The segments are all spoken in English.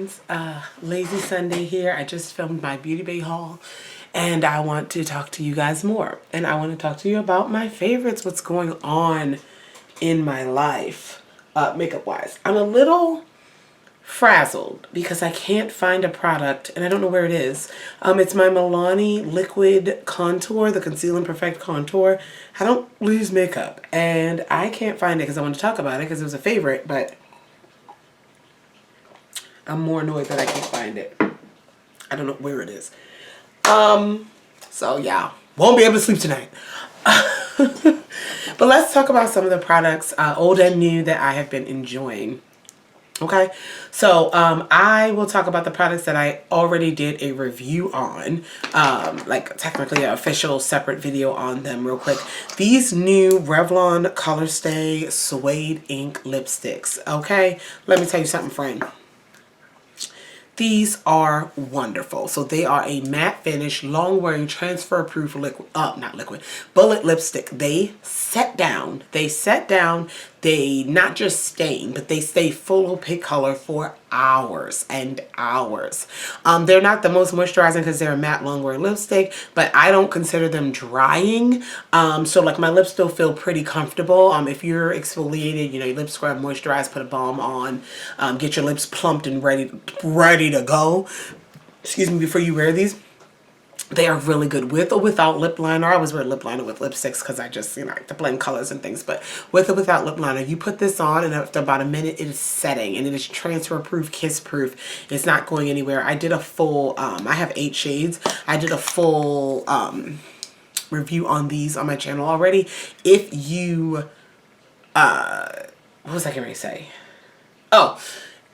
friends, lazy Sunday here. I just filmed my beauty bay haul and I want to talk to you guys more, and I want to talk to you about my favorites, what's going on in my life makeup wise. I'm a little frazzled because I can't find a product and I don't know where it is. It's my Milani liquid contour, the Conceal and Perfect contour. I don't lose makeup and I can't find it because I want to talk about it because it was a favorite, but I'm more annoyed that I can't find it. I don't know where it is. So yeah, won't be able to sleep tonight. But let's talk about some of the products, old and new, that I have been enjoying. Okay, so I will talk about the products that I already did a review on, like technically an official separate video on them real quick. These new Revlon Color Stay Suede Ink Lipsticks. Okay, let me tell you something, friend. These are wonderful. So they are a matte finish, long wearing, transfer proof liquid, not liquid, bullet lipstick. They set down, they not just stain, but they stay full opaque color for hours and hours. They're not the most moisturizing because they're a matte long wearing lipstick, but I don't consider them drying. So like my lips still feel pretty comfortable. If you're exfoliated, you know, your lip scrub, moisturize, put a balm on, get your lips plumped and ready to go, excuse me, before you wear these. They are really good with or without lip liner. I always wear lip liner with lipsticks because I just, you know, like to blend colors and things. But with or without lip liner, you put this on and after about a minute, it is setting. And it is transfer proof, kiss proof. It's not going anywhere. I did a full, I have 8 shades. I did a full review on these on my channel already. If you, what was I going to say? Oh,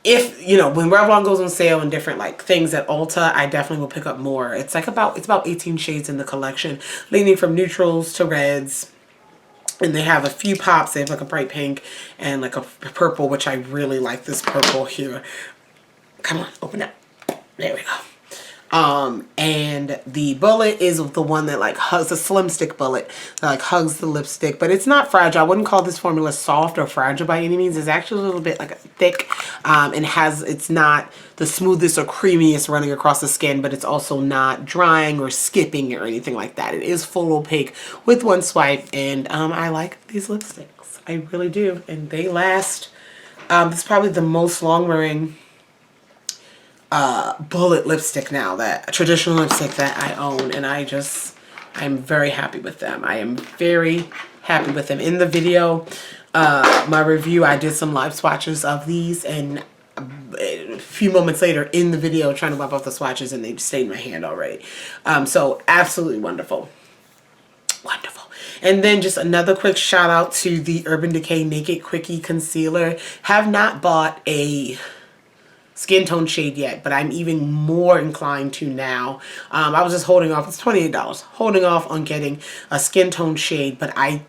if, you know, when Revlon goes on sale and different like things at Ulta, I definitely will pick up more. It's like it's about 18 shades in the collection, leaning from neutrals to reds. And they have a few pops. They have like a bright pink and like a purple, which I really like this purple here. Come on, open up. There we go. And the bullet is the one that like hugs, a slim stick bullet that like hugs the lipstick, but it's not fragile. I wouldn't call this formula soft or fragile by any means. It's actually a little bit like thick, and it's not the smoothest or creamiest running across the skin, but it's also not drying or skipping or anything like that. It is full opaque with one swipe, and I like these lipsticks. I really do, and they last. This is probably the most long wearing bullet lipstick now, that traditional lipstick that I own, and I'm very happy with them. I am very happy with them. In the video, my review, I did some live swatches of these, and a few moments later in the video trying to wipe off the swatches and they stayed in my hand already. So absolutely wonderful. Wonderful. And then just another quick shout out to the Urban Decay Naked Quickie Concealer. Have not bought a skin tone shade yet, but I'm even more inclined to now. I was just holding off. It's $28. Holding off on getting a skin tone shade, but I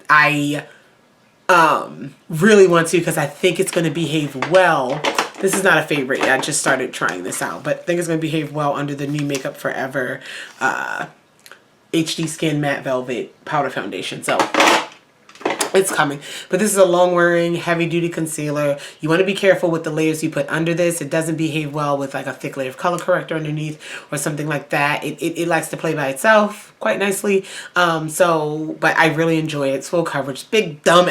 really want to because I think it's going to behave well. This is not a favorite yet. I just started trying this out, but I think it's going to behave well under the new Makeup Forever HD Skin Matte Velvet Powder Foundation. So it's coming. But this is a long wearing heavy duty concealer. You want to be careful with the layers you put under this. It doesn't behave well with like a thick layer of color corrector underneath or something like that. It likes to play by itself quite nicely. But I really enjoy it. It's full coverage. Big dumb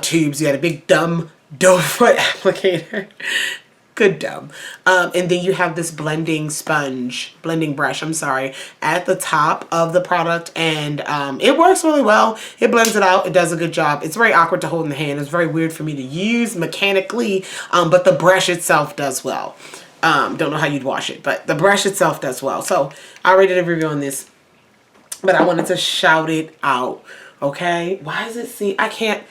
tubes. You got a big dumb doe foot applicator. Good dumb. And then you have this blending brush, I'm sorry, at the top of the product, and it works really well. It blends it out. It does a good job. It's very awkward to hold in the hand. It's very weird for me to use mechanically, but the brush itself does well. Don't know how you'd wash it, but the brush itself does well. So I already did a review on this, but I wanted to shout it out. Okay, why does it seem I can't?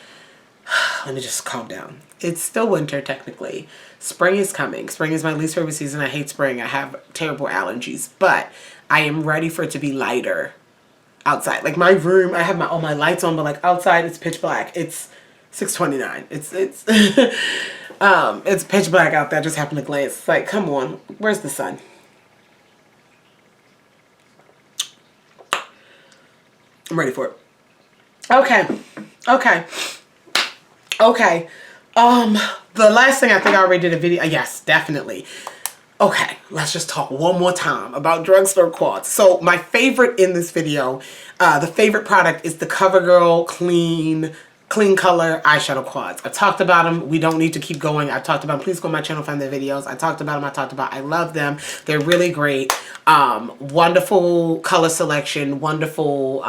Let me just calm down. It's still winter technically. Spring is coming. Spring is my least favorite season. I hate spring. I have terrible allergies, but I am ready for it to be lighter outside. Like my room, I have all my lights on, but like outside it's pitch black. It's 6:29. It's it's pitch black out there. I just happened to glance. It's like, come on, where's the sun? I'm ready for it. Okay. The last thing, I think I already did a video. Yes, definitely. Okay, let's just talk one more time about drugstore quads. So my favorite in this video, the favorite product is the CoverGirl Clean Color Eyeshadow Quads. I talked about them. We don't need to keep going. I talked about them. Please go on my channel, find their videos. I talked about them. I love them. They're really great. Wonderful color selection, wonderful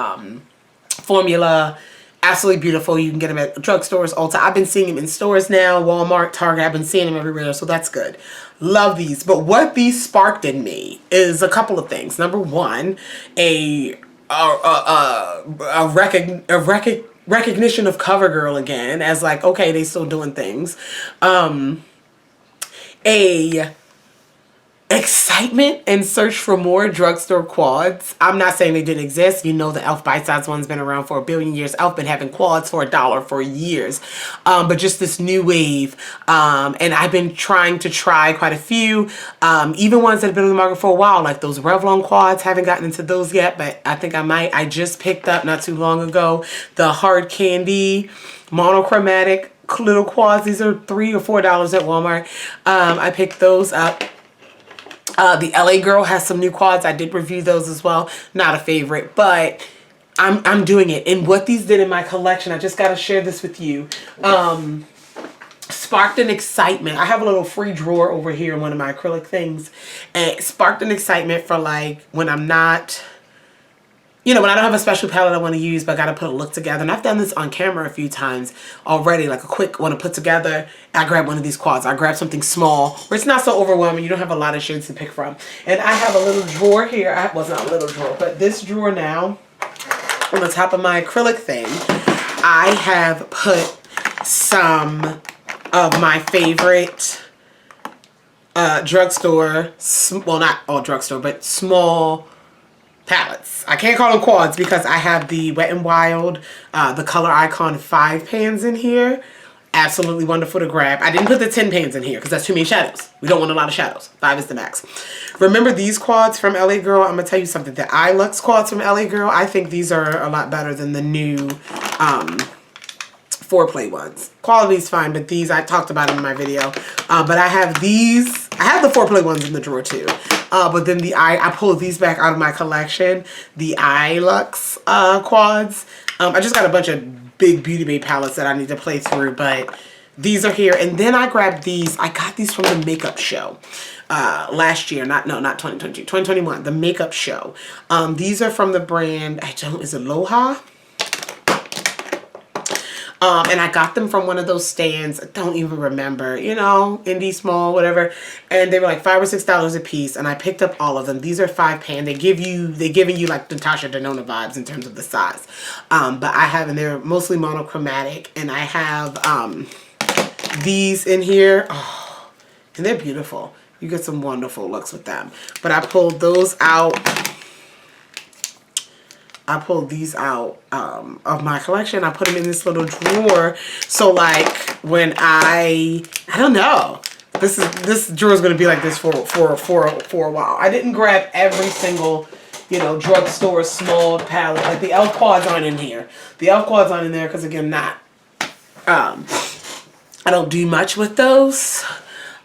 formula. Absolutely beautiful. You can get them at drugstores, Ulta. I've been seeing them in stores now, Walmart, Target. I've been seeing them everywhere, so that's good. Love these. But what these sparked in me is a couple of things. Number one, a recognition of CoverGirl again as like, okay, they still doing things. A excitement and search for more drugstore quads. I'm not saying they didn't exist. You know, the e.l.f. bite-sized one's been around for a billion years. e.l.f. been having quads for $1 for years. But just this new wave. And I've been trying to try quite a few. Even ones that have been on the market for a while, like those Revlon quads. Haven't gotten into those yet, but I think I might. I just picked up not too long ago the hard candy monochromatic little quads. These are $3 or $4 at Walmart. I picked those up. The LA Girl has some new quads. I did review those as well. Not a favorite, but I'm doing it. And what these did in my collection, I just got to share this with you. Sparked an excitement. I have a little free drawer over here in one of my acrylic things. And it sparked an excitement for like when I'm not, you know, when I don't have a special palette I want to use, but I got to put a look together. And I've done this on camera a few times already, like a quick one to put together. I grab one of these quads. I grab something small where it's not so overwhelming. You don't have a lot of shades to pick from. And I have a little drawer here. Well, it's not a little drawer, but this drawer now, on the top of my acrylic thing, I have put some of my favorite drugstore, well, not all drugstore, but small palettes. I can't call them quads because I have the Wet n Wild, the Color Icon 5 pans in here. Absolutely wonderful to grab. I didn't put the 10 pans in here because that's too many shadows. We don't want a lot of shadows. 5 is the max. Remember these quads from LA Girl? I'm going to tell you something. The iLux quads from LA Girl, I think these are a lot better than the new foreplay ones. Quality's fine, but these, I talked about them in my video. But I have these. I have the foreplay ones in the drawer too. But then I pulled these back out of my collection. The iLux quads. I just got a bunch of big Beauty Bay palettes that I need to play through, but these are here. And then I grabbed these. I got these from the makeup show last year. Not 2022, 2021. The makeup show. These are from the brand, is it Aloha? And I got them from one of those stands. I don't even remember, you know, indie small, whatever. And they were like $5 or $6 a piece. And I picked up all of them. These are 5 pan. They're giving you like Natasha Denona vibes in terms of the size. But I have, and they're mostly monochromatic. And I have these in here. Oh, and they're beautiful. You get some wonderful looks with them. But I pulled those out. I pulled these out of my collection. I put them in this little drawer. So like when I don't know. This drawer is going to be like this for a while. I didn't grab every single, you know, drugstore small palette. Like the e.l.f. quads aren't in here. The e.l.f. quads aren't in there because again, I don't do much with those.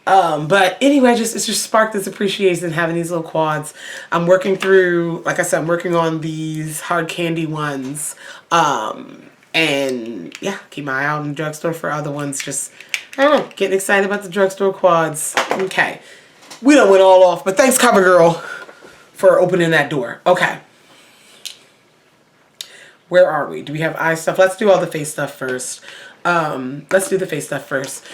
But anyway, it just sparked this appreciation having these little quads. I'm working through, like I said, I'm working on these hard candy ones. And yeah, keep my eye out in the drugstore for other ones. Just, I don't know, getting excited about the drugstore quads. Okay. We done went all off, but thanks CoverGirl for opening that door. Okay. Where are we? Do we have eye stuff? Let's do all the face stuff first. Let's do the face stuff first.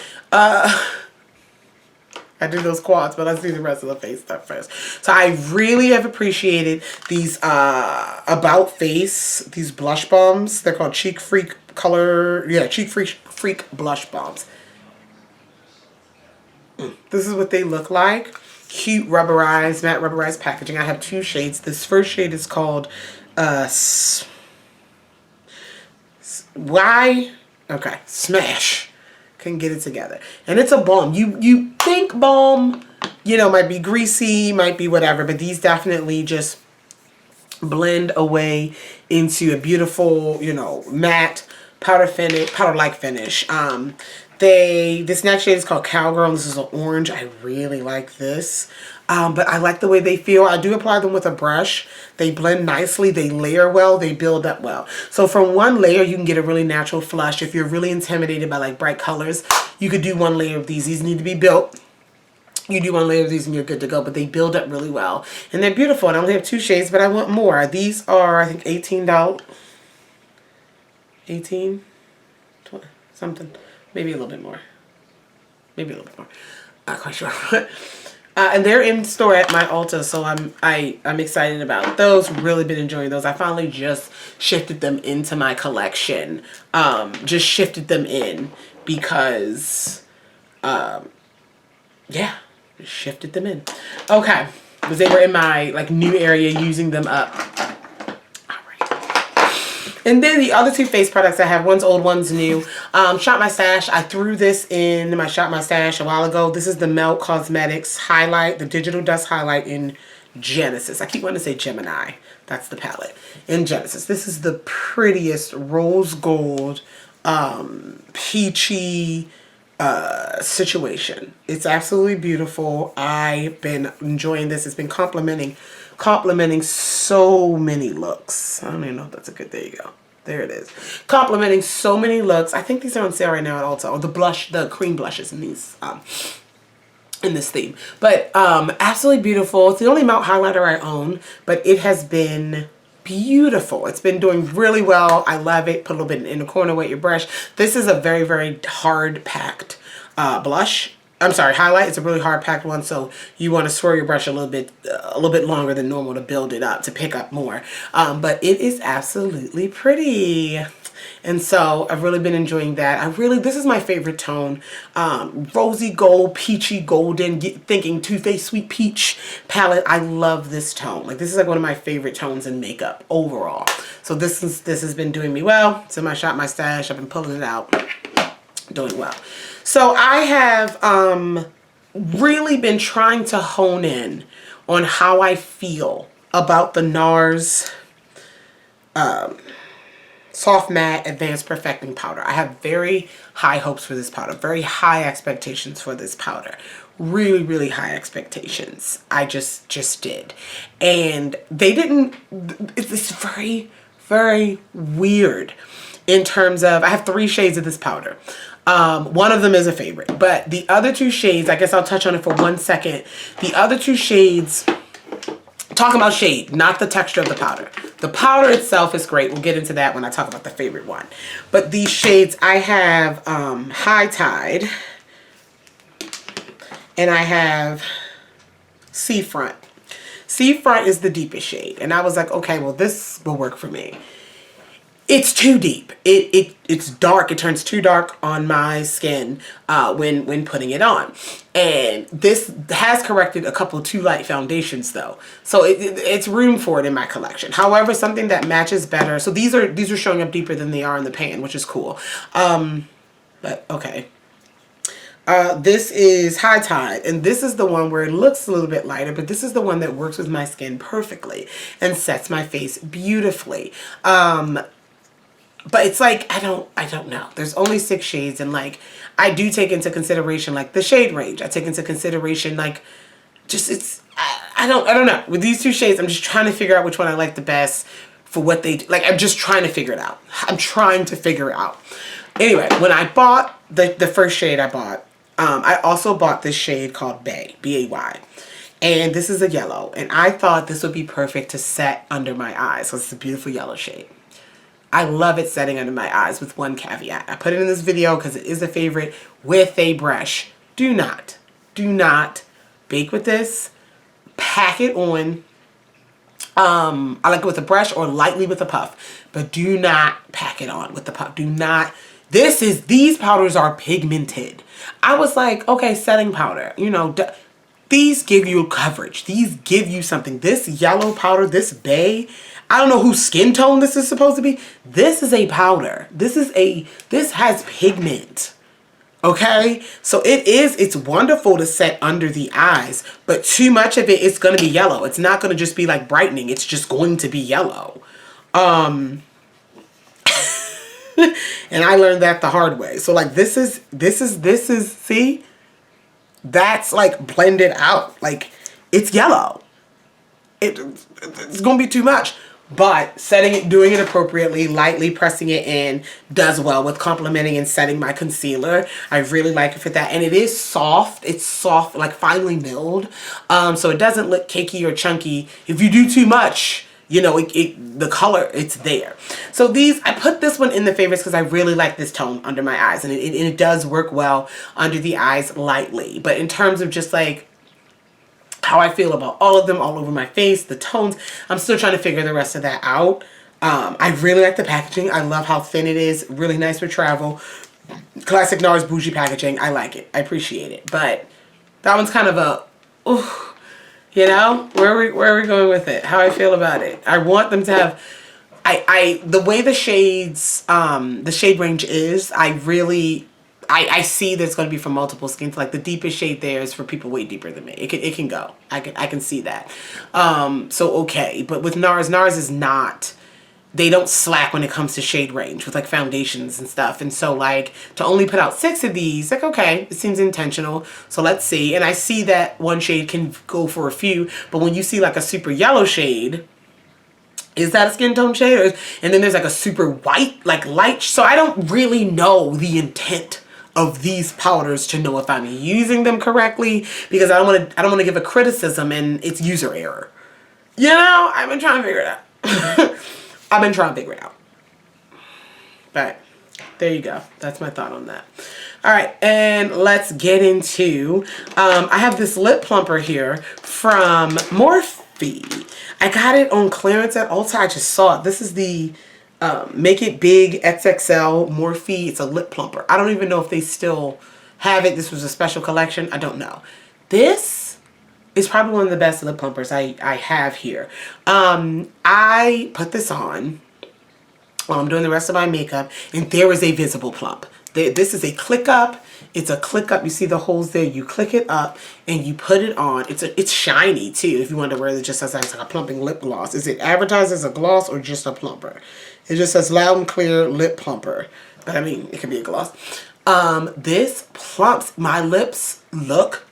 I do those quads, but let's do the rest of the face stuff first. So I really have appreciated these About Face, these blush balms. They're called Cheek Freak Color, yeah, Cheek Freak Blush Balms. This is what they look like. Cute rubberized, matte rubberized packaging. I have 2 shades. This first shade is called Smash. Can get it together, and it's a balm. You think balm, you know, might be greasy, might be whatever, but these definitely just blend away into a beautiful, you know, matte powder like finish. This next shade is called Cowgirl. This is an orange. I really like this. But I like the way they feel. I do apply them with a brush. They blend nicely. They layer well. They build up well. So from one layer, you can get a really natural flush. If you're really intimidated by like bright colors, you could do one layer of these. These need to be built. You do one layer of these and you're good to go, but they build up really well. And they're beautiful. And I only have 2 shades, but I want more. These are, I think, $18. 18? 20, something. Maybe a little bit more. Maybe a little bit more. Not quite sure. And they're in store at my Ulta, so I'm excited about those. Really been enjoying those. I finally just shifted them into my collection. Just shifted them in because, yeah, just shifted them in. Okay, because they were in my like new area, using them up. And then the other 2 face products I have, one's old, one's new. Shop My Stash. I threw this in my Shop My Stash a while ago. This is the Melt Cosmetics Highlight, the Digital Dust Highlight in Genesis. I keep wanting to say Gemini. That's the palette. In Genesis. This is the prettiest rose gold, peachy situation. It's absolutely beautiful. I've been enjoying this. It's been complimenting so many looks. I don't even know if that's a good, there you go. There it is. Complimenting so many looks. I think these are on sale right now at Ulta. Or the cream blushes in these, in this theme. But absolutely beautiful. It's the only matte highlighter I own, but it has been beautiful. It's been doing really well. I love it. Put a little bit in the corner with your brush. This is a very, very hard packed blush. I'm sorry, highlight. It's a really hard packed one, so you want to swirl your brush a little bit longer than normal to build it up, to pick up more. But it is absolutely pretty. And so I've really been enjoying that. This is my favorite tone. Rosy gold, peachy golden, thinking Too Faced Sweet Peach palette. I love this tone. Like, this is like one of my favorite tones in makeup overall. So this has been doing me well. It's in my Shop My Stash. I've been pulling it out. Doing well. So I have really been trying to hone in on how I feel about the NARS Soft Matte Advanced Perfecting Powder. I have very high hopes for this powder, very high expectations for this powder. Really, really high expectations. I just did. And they didn't, it's very, very weird in terms of, I have 3 shades of this powder. One of them is a favorite, but the other 2 shades, I guess I'll touch on it for 1 second. The other 2 shades, talking about shade, not the texture of the powder. The powder itself is great. We'll get into that when I talk about the favorite one. But these shades, I have High Tide and I have Seafront. Seafront is the deepest shade. And I was like, okay, well, this will work for me. It's too deep. It's dark. It turns too dark on my skin when putting it on. And this has corrected a couple too light foundations though. So it's room for it in my collection. However, something that matches better. So these are showing up deeper than they are in the pan, which is cool. But okay. This is High Tide, and this is the one where it looks a little bit lighter, but this is the one that works with my skin perfectly and sets my face beautifully. But it's like, I don't know. There's only 6 shades, and like, I do take into consideration like the shade range. I take into consideration like, just I don't know. With these 2 shades, I'm just trying to figure out which one I like the best for what they do. Like, I'm just trying to figure it out. I'm trying to figure it out. Anyway, when I bought the first shade I bought, I also bought this shade called Bay, B-A-Y. And this is a yellow, and I thought this would be perfect to set under my eyes. So it's a beautiful yellow shade. I love it setting under my eyes with one caveat. I put it in this video because it is a favorite with a brush. Do not bake with this. Pack it on. I like it with a brush or lightly with a puff, but do not pack it on with the puff. Do not. These powders are pigmented. I was like, okay, setting powder, you know, these give you coverage. These give you something. This yellow powder, this Bay, I don't know whose skin tone this is supposed to be. This is a powder. This has pigment. Okay? So it's wonderful to set under the eyes, but too much of it's going to be yellow. It's not going to just be like brightening. It's just going to be yellow. And I learned that the hard way. So like this is, see? That's like blended out. Like it's yellow. It's gonna be too much. But setting it, doing it appropriately, lightly pressing it in does well with complementing and setting my concealer. I really like it for that. And it is soft. It's soft, like finely milled. So it doesn't look cakey or chunky. If you do too much, you know, the color, it's there. So these, I put this one in the favorites because I really like this tone under my eyes. And it does work well under the eyes lightly. But in terms of just like how I feel about all of them, all over my face, the tones, I'm still trying to figure the rest of that out. I really like the packaging. I love how thin it is. Really nice for travel. Classic NARS bougie packaging. I like it. I appreciate it. But that one's kind of a, ooh, you know, where are we going with it? How I feel about it. I want them to have, the way the shades, the shade range is, I see that it's going to be for multiple skins. Like the deepest shade there is for people way deeper than me. It can go. I can see that. So okay, but with NARS is not, they don't slack when it comes to shade range with like foundations and stuff. And so like to only put out 6 of these, like okay, it seems intentional. So let's see. And I see that one shade can go for a few, but when you see like a super yellow shade, is that a skin tone shade? And then there's like a super white, like light. So I don't really know the intent of these powders to know if I'm using them correctly, because I don't want to give a criticism and it's user error. You know, I've been trying to figure it out. I've been trying to figure it out. But there you go. That's my thought on that. All right, and let's get into, I have this lip plumper here from Morphe. I got it on clearance at Ulta. I just saw it. This is the Make It Big XXL Morphe. It's a lip plumper. I don't even know if they still have it. This was a special collection. I don't know. This is probably one of the best lip plumpers I have here. I put this on while I'm doing the rest of my makeup, and there is a visible plump. This is a click up. It's a click up. You see the holes there. You click it up and you put it on. It's shiny too. If you want to wear it just as like a plumping lip gloss. Is it advertised as a gloss or just a plumper? It just says Loud and Clear Lip Plumper. But I mean, it could be a gloss. This plumps. My lips look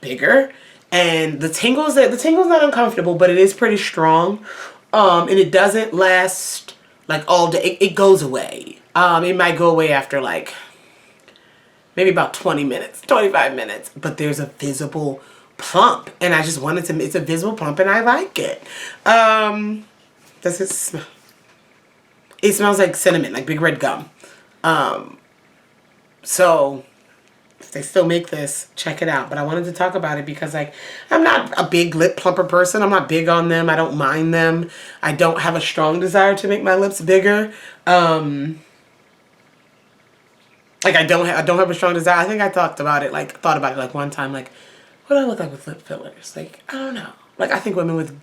bigger. And the tingle's not uncomfortable, but it is pretty strong. And it doesn't last like all day. It goes away. It might go away after like maybe about 20 minutes, 25 minutes. But there's a visible plump. And I just wanted to, it's a visible plump and I like it. Does it smell? It smells like cinnamon, like big red gum. So if they still make this, check it out. But I wanted to talk about it because like I'm not a big lip plumper person. I'm not big on them. I don't mind them. I don't have a strong desire to make my lips bigger. Like I don't have a strong desire. I think I thought about it like one time, like what do I look like with lip fillers? Like I don't know. Like I think women with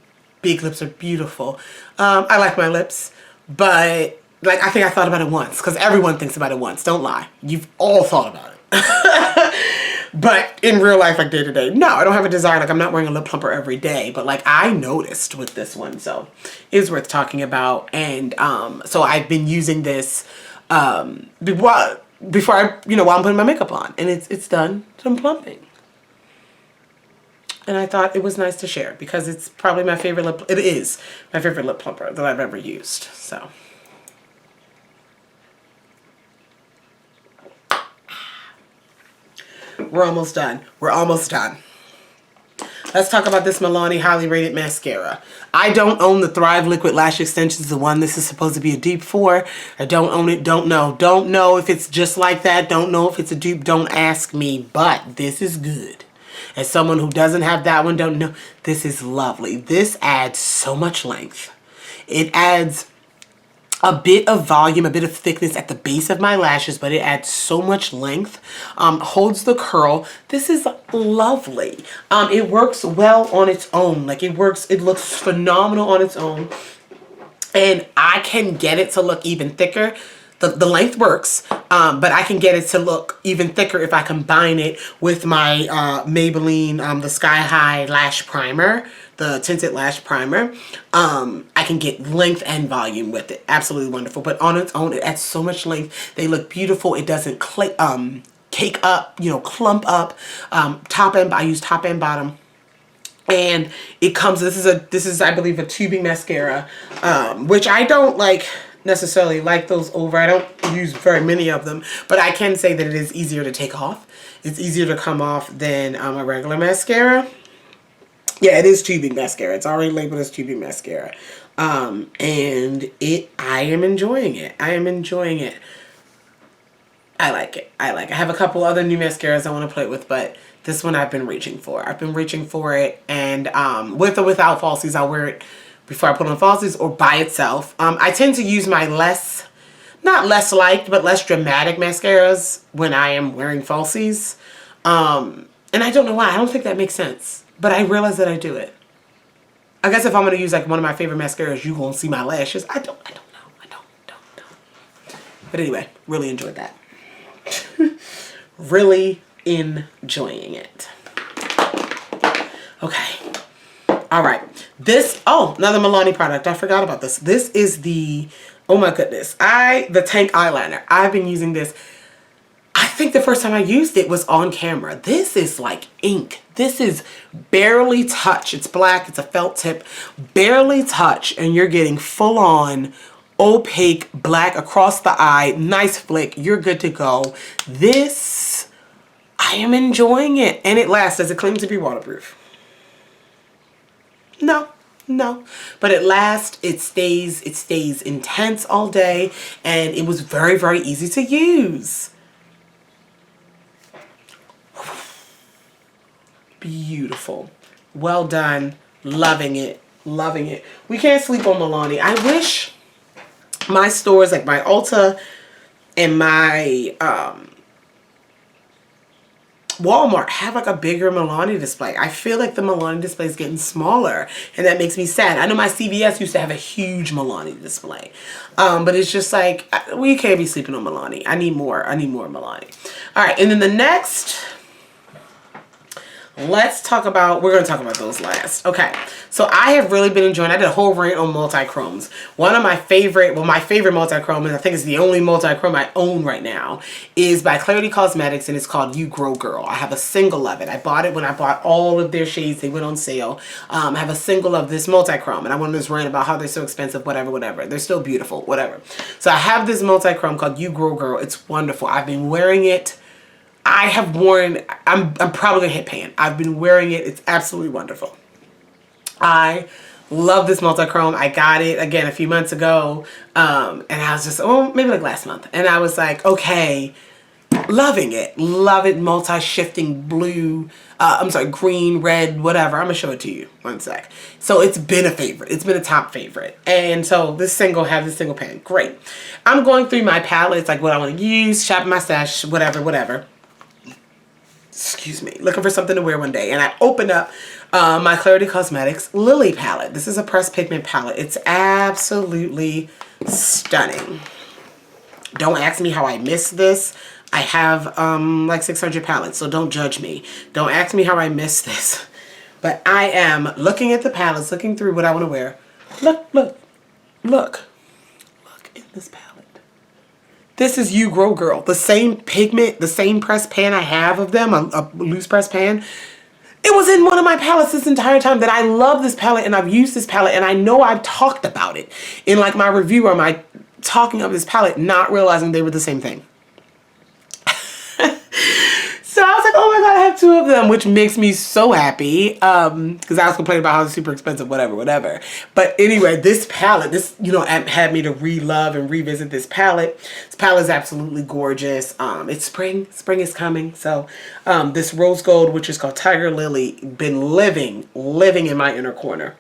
big lips are beautiful. I like my lips. But, like, I think I thought about it once. Because everyone thinks about it once. Don't lie. You've all thought about it. But in real life, like day to day, no, I don't have a desire. Like, I'm not wearing a lip plumper every day. But, like, I noticed with this one. So, it is worth talking about. And so I've been using this before I, while I'm putting my makeup on. And it's done some plumping. And I thought it was nice to share because it's probably my favorite lip. It is my favorite lip plumper that I've ever used. So. We're almost done. We're almost done. Let's talk about this Milani highly rated mascara. I don't own the Thrive Liquid Lash Extensions, the one this is supposed to be a dupe for. I don't own it. Don't know. Don't know if it's just like that. Don't know if it's a dupe. Don't ask me. But this is good. As someone who doesn't have that one, don't know, this is lovely. This adds so much length. It adds a bit of volume, a bit of thickness at the base of my lashes, but it adds so much length. Holds the curl. This is lovely. It works well on its own. Like it looks phenomenal on its own. And I can get it to look even thicker. the length works, but I can get it to look even thicker if I combine it with my Maybelline, the Sky High Lash Primer, the tinted lash primer. I can get length and volume with it. Absolutely wonderful. But on its own, it adds so much length. They look beautiful. It doesn't cake up, you know, clump up. Top and I use top and bottom. And it comes, this is I believe a tubing mascara, which I don't like necessarily like those over. I don't use very many of them, but I can say that it is easier to take off. It's easier to come off than a regular mascara. Yeah, it is tubing mascara. It's already labeled as tubing mascara. And I am enjoying it. I am enjoying it. I like it. I have a couple other new mascaras I want to play with, but this one I've been reaching for. I've been reaching for it, and with or without falsies, I'll wear it before I put on falsies or by itself. I tend to use my not less liked, but less dramatic mascaras when I am wearing falsies. And I don't know why. I don't think that makes sense, but I realize that I do it. I guess if I'm going to use like one of my favorite mascaras, you're going to see my lashes. I don't know. But anyway, really enjoyed that. Really enjoying it. Okay. All right. Another Milani product. I forgot about this. This is the, oh my goodness. The Tank eyeliner. I've been using this. I think the first time I used it was on camera. This is like ink. This is barely touch. It's black. It's a felt tip. Barely touch. And you're getting full on opaque black across the eye. Nice flick. You're good to go. This, I am enjoying it. And it lasts. Does it claim to be waterproof? No. But it lasts. It stays intense all day. And it was very, very easy to use. Beautiful. Well done. Loving it. Loving it. We can't sleep on Milani. I wish my stores, like my Ulta and my Walmart, have like a bigger Milani display. I feel like the Milani display is getting smaller, and that makes me sad. I know my CVS used to have a huge Milani display, but it's just like, we can't be sleeping on Milani. I need more Milani. All right, and then the next, we're going to talk about those last. Okay, so I have really been enjoying, I did a whole rant on multichromes. One of my favorite, my favorite multichrome, and I think it's the only multichrome I own right now, is by Clarity Cosmetics, and it's called You Grow Girl. I have a single of it. I bought it when I bought all of their shades. They went on sale. I have a single of this multichrome, and I wanted to rant about how they're so expensive, whatever. They're still beautiful, whatever. So I have this multichrome called You Grow Girl. It's wonderful. I've been wearing it. I have worn, I'm probably gonna hit pan. I've been wearing it. It's absolutely wonderful. I love this multichrome. I got it again a few months ago. And I was just, maybe like last month. And I was like, okay, loving it. Love it. Multi-shifting blue, green, red, whatever. I'm gonna show it to you. One sec. So it's been a favorite. It's been a top favorite. And so this single pan. Great. I'm going through my palettes, like what I want to use, shopping my stash, whatever. Excuse me, looking for something to wear one day, and I opened up my Clarity Cosmetics Lily palette. This is a pressed pigment palette. It's absolutely stunning. Don't ask me how I missed this. I have like 600 palettes, so don't judge me. Don't ask me how I missed this. But I am looking at the palettes, looking through what I want to wear. Look in this palette. This is You Grow Girl. The same pigment, the same press pan I have of them, a loose press pan. It was in one of my palettes this entire time. That I love this palette, and I've used this palette, and I know I've talked about it in like my review or my talking of this palette, not realizing they were the same thing. So I was like, oh my God, I have two of them, which makes me so happy. Because I was complaining about how it's super expensive, whatever. But anyway, this palette, had me to re-love and revisit this palette. This palette is absolutely gorgeous. It's spring. Spring is coming. So this rose gold, which is called Tiger Lily, been living in my inner corner.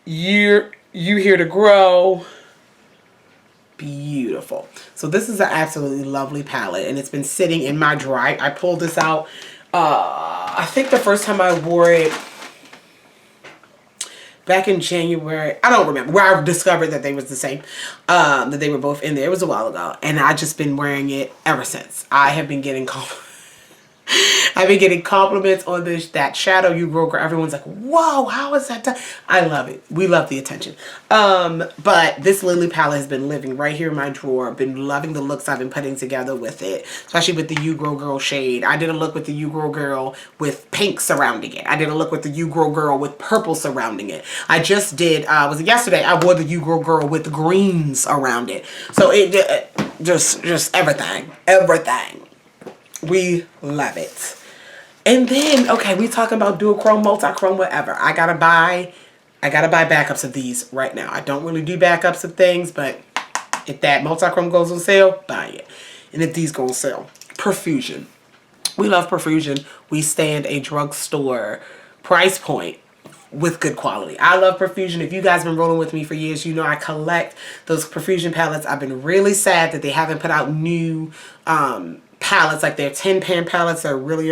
You Here to Grow. Beautiful. So this is an absolutely lovely palette, and it's been sitting in my drawer. I pulled this out. I think the first time I wore it, back in January. I don't remember where I discovered that they was the same, that they were both in there. It was a while ago, and I just been wearing it ever since. I have been getting I've been getting compliments on that shadow you grow. Everyone's like, whoa, how is that done? I love it. We love the attention. But this Lily palette has been living right here in my drawer. Been loving the looks I've been putting together with it, especially with the You Grow Girl shade. I did a look with the You Grow Girl with pink surrounding it. I did a look with the You Grow Girl with purple surrounding it. I just did, was it yesterday? I wore the You Grow Girl with greens around it. So it just everything. We love it. And then, okay, we talking about dual chrome, multi-chrome, whatever. I gotta buy backups of these right now. I don't really do backups of things, but if that multi-chrome goes on sale, buy it. And if these go on sale, Profusion. We love Profusion. We stand a drugstore price point with good quality. I love Profusion. If you guys been rolling with me for years, you know I collect those Profusion palettes. I've been really sad that they haven't put out new palettes, like their 10-pan palettes are really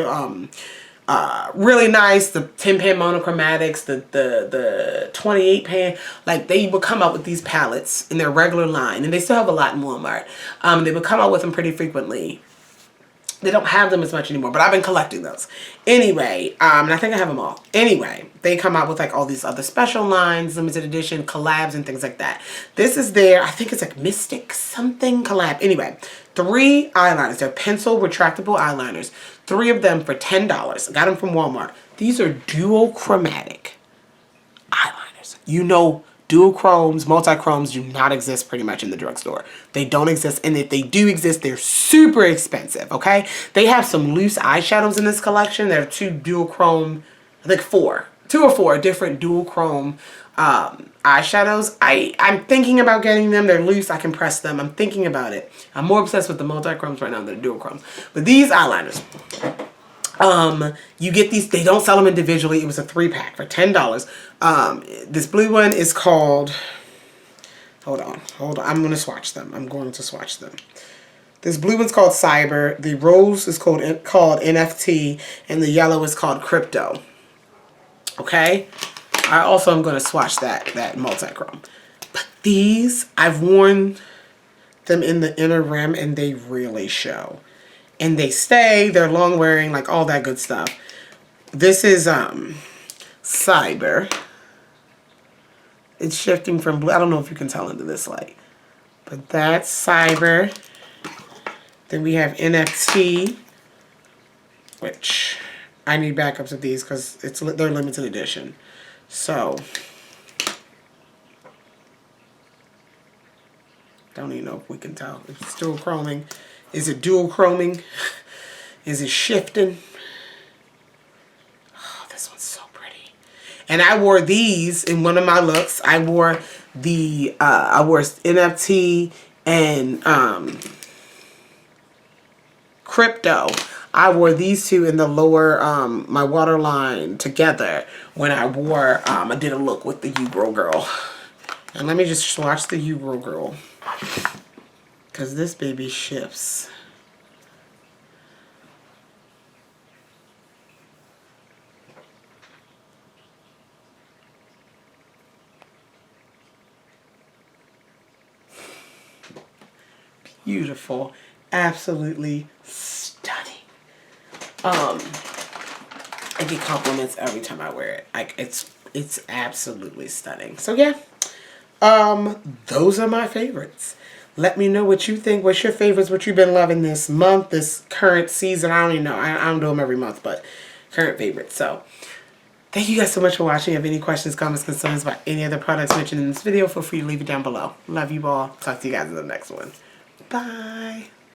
really nice. The 10-pan monochromatics, the 28-pan, like they would come out with these palettes in their regular line, and they still have a lot in Walmart. They would come out with them pretty frequently. They don't have them as much anymore, but I've been collecting those. Anyway, and I think I have them all. Anyway, they come out with like all these other special lines, limited edition, collabs, and things like that. This is their, I think it's like Mystic something collab. Anyway, 3 eyeliners. They're pencil retractable eyeliners. 3 of them for $10. I got them from Walmart. These are dual chromatic eyeliners. You know, dual chromes, multi-chromes do not exist pretty much in the drugstore. They don't exist, and if they do exist, they're super expensive, okay? They have some loose eyeshadows in this collection. There are 2 dual chrome, I think 2 or 4 different dual chrome eyeshadows. I'm thinking about getting them. They're loose. I can press them. I'm thinking about it. I'm more obsessed with the multi-chromes right now than the dual chromes. But these eyeliners, you get these, they don't sell them individually. It was a 3-pack for $10. This blue one is called, hold on. I'm going to swatch them. This blue one's called Cyber. The rose is called NFT, and the yellow is called Crypto. Okay? I also am going to swatch that multi-chrome. But these, I've worn them in the inner rim, and they really show. And they stay, they're long wearing, like all that good stuff. This is Cyber. It's shifting from blue. I don't know if you can tell into this light. But that's Cyber. Then we have NFT, which I need backups of these because they're limited edition. So, don't even know if we can tell. If it's dual chroming. Is it dual chroming? Is it shifting? Oh, this one's so pretty. And I wore these in one of my looks. I wore the NFT and Crypto. I wore these 2 in the lower, my waterline together when I wore, I did a look with the You Grow Girl. And let me just swatch the You Grow Girl. Because this baby shifts. Beautiful. Absolutely stunning. I get compliments every time I wear it. Like it's absolutely stunning. So yeah. Those are my favorites. Let me know what you think. What's your favorites? What you've been loving this month, this current season? I don't even know. I don't do them every month, but current favorites. So, thank you guys so much for watching. If you have any questions, comments, concerns about any other products mentioned in this video, feel free to leave it down below. Love you all. Talk to you guys in the next one. Bye.